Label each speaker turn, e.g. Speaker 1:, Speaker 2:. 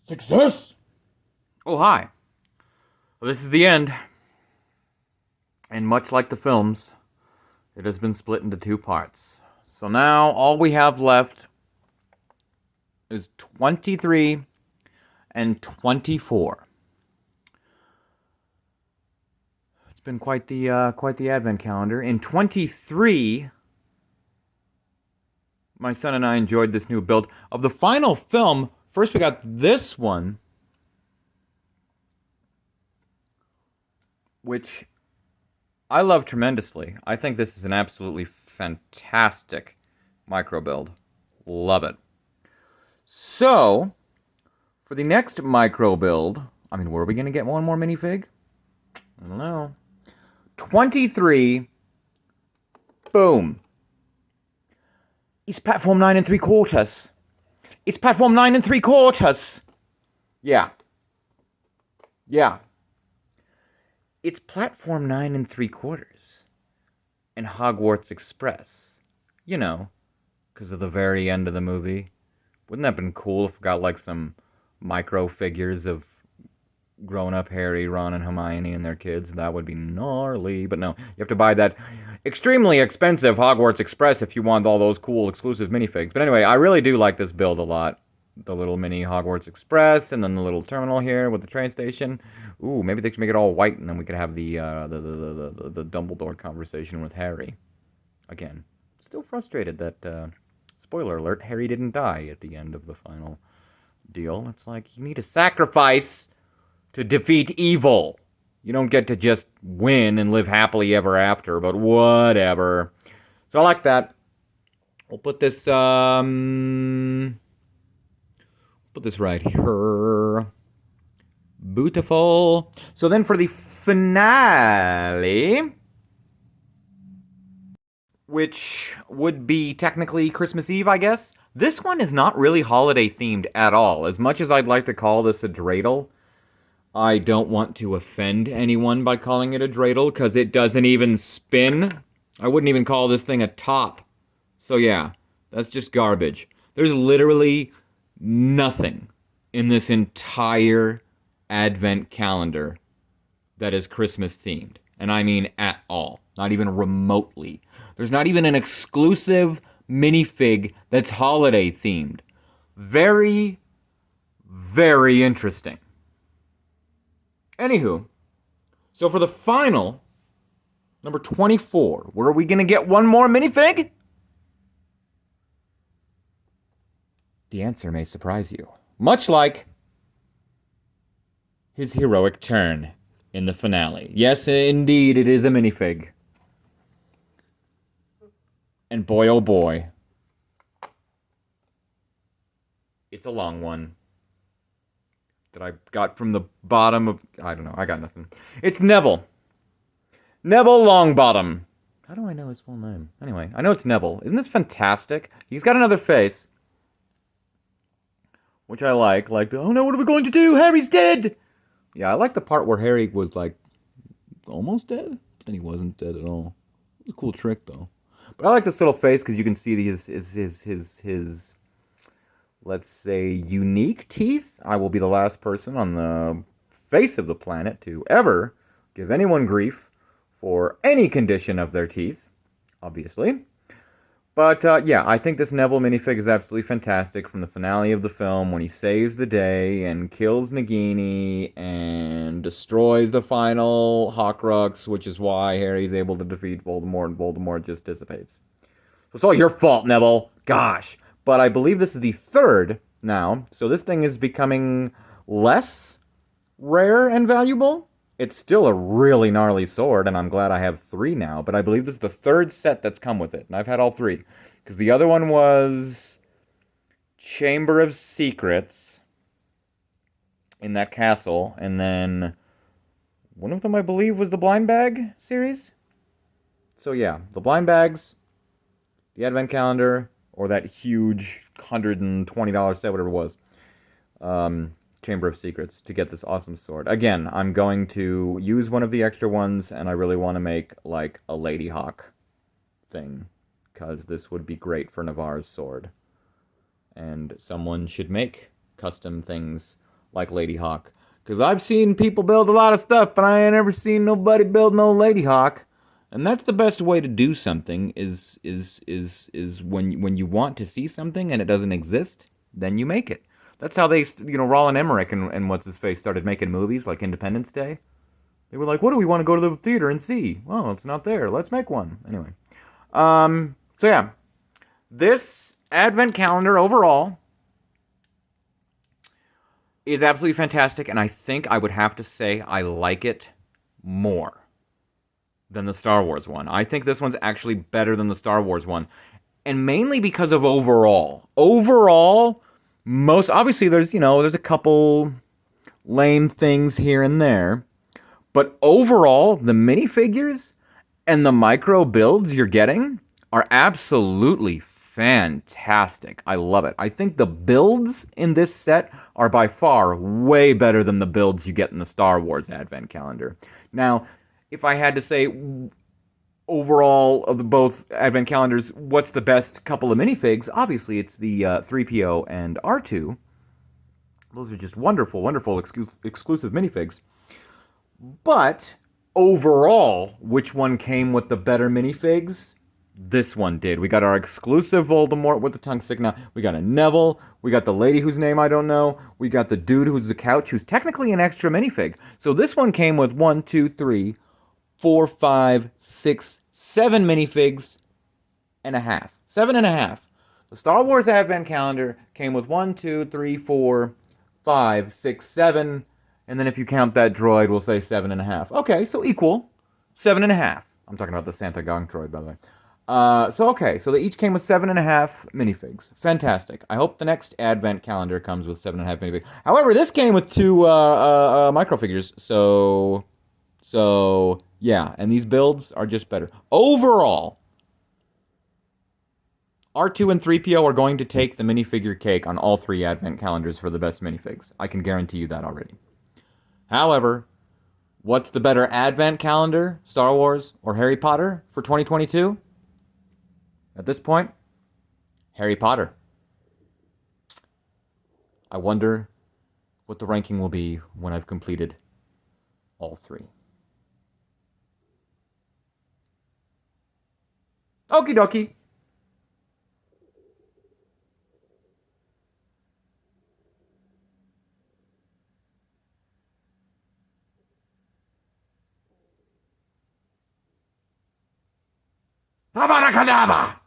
Speaker 1: Success!
Speaker 2: Oh, hi. Well, this is the end. And much like the films, it has been split into two parts. So now all we have left is 23 and 24. It's been quite the advent calendar. In 23, my son and I enjoyed this new build of the final film. First we got this one, which I love tremendously. I think this is an absolutely fantastic micro build. Love it. So, for the next micro build, were we going to get one more minifig? I don't know. 23. Boom. It's platform 9 and 3/4. It's platform 9 and 3/4. Yeah. Yeah. It's platform 9 and 3/4. And Hogwarts Express. You know, because of the very end of the movie. Wouldn't that have been cool if we got like some micro figures of grown-up Harry, Ron, and Hermione and their kids? That would be gnarly. But no, you have to buy that extremely expensive Hogwarts Express if you want all those cool exclusive minifigs. But anyway, I really do like this build a lot. The little mini Hogwarts Express, and then the little terminal here with the train station. Ooh, maybe they could make it all white, and then we could have the Dumbledore conversation with Harry. Again, still frustrated that spoiler alert, Harry didn't die at the end of the final deal. It's like, you need a sacrifice to defeat evil. You don't get to just win and live happily ever after, but whatever. So I like that. We'll put this right here. Beautiful. So then for the finale, which would be technically Christmas Eve, I guess. This one is not really holiday themed at all. As much as I'd like to call this a dreidel, I don't want to offend anyone by calling it a dreidel because it doesn't even spin. I wouldn't even call this thing a top. So yeah, that's just garbage. There's literally nothing in this entire Advent calendar that is Christmas themed. And I mean at all. Not even remotely. There's not even an exclusive minifig that's holiday themed. Very, very interesting. Anywho, so for the final, number 24, where are we going to get one more minifig? The answer may surprise you. Much like his heroic turn in the finale. Yes, indeed, it is a minifig. And boy, oh boy, it's a long one that I got from the bottom of... I don't know, I got nothing. It's Neville. Neville Longbottom. How do I know his full name? Anyway, I know it's Neville. Isn't this fantastic? He's got another face, which I like. Like, oh no, what are we going to do? Harry's dead! Yeah, I like the part where Harry was, like, almost dead, but then he wasn't dead at all. It was a cool trick, though. But I like this little face because you can see his let's say, unique teeth. I will be the last person on the face of the planet to ever give anyone grief for any condition of their teeth, obviously. But yeah, I think this Neville minifig is absolutely fantastic from the finale of the film when he saves the day and kills Nagini and destroys the final Horcrux, which is why Harry's able to defeat Voldemort and Voldemort just dissipates. So it's all your fault, Neville. Gosh. But I believe this is the third now, so this thing is becoming less rare and valuable. It's still a really gnarly sword, and I'm glad I have 3 now, but I believe this is the third set that's come with it, and I've had all 3. Because the other one was Chamber of Secrets in that castle, and then one of them, I believe, was the Blind Bag series. So yeah, the Blind Bags, the Advent Calendar, or that huge $120 set, whatever it was. Chamber of Secrets to get this awesome sword. Again, I'm going to use one of the extra ones, and I really want to make, like, a Lady Hawk thing, because this would be great for Navarre's sword. And someone should make custom things like Lady Hawk. Because I've seen people build a lot of stuff, but I ain't ever seen nobody build no Lady Hawk. And that's the best way to do something is when you want to see something and it doesn't exist, then you make it. That's how they, Roland Emmerich and what's his face started making movies like Independence Day. They were like, "What do we want to go to the theater and see? Well, it's not there. Let's make one." Anyway, so yeah, this advent calendar overall is absolutely fantastic, and I think I would have to say I like it more than the Star Wars one. I think this one's actually better than the Star Wars one, and mainly because of overall. Overall, most obviously there's a couple lame things here and there, but overall, the minifigures and the micro builds you're getting are absolutely fantastic. I love it. I think the builds in this set are by far way better than the builds you get in the Star Wars Advent Calendar. Now, if I had to say overall of the both Advent Calendars, what's the best couple of minifigs? Obviously, it's the 3PO and R2. Those are just wonderful, wonderful exclusive minifigs. But overall, which one came with the better minifigs? This one did. We got our exclusive Voldemort with the tongue sticking out. We got a Neville. We got the lady whose name I don't know. We got the dude who's the couch, who's technically an extra minifig. So this one came with 1, 2, 3, 4, 5, 6, 7 minifigs and a half. 7.5. The Star Wars Advent Calendar came with 1, 2, 3, 4, 5, 6, 7. And then if you count that droid, we'll say 7.5. Okay, so equal. 7.5. I'm talking about the Santa Gong droid, by the way. So they each came with 7.5 minifigs. Fantastic. I hope the next Advent Calendar comes with 7.5 minifigs. However, this came with 2 microfigures, so yeah, and these builds are just better. Overall, R2 and 3PO are going to take the minifigure cake on all 3 Advent Calendars for the best minifigs. I can guarantee you that already. However, what's the better Advent Calendar, Star Wars or Harry Potter for 2022? At this point, Harry Potter. I wonder what the ranking will be when I've completed all 3. Okie dokie. Avada Kedavra!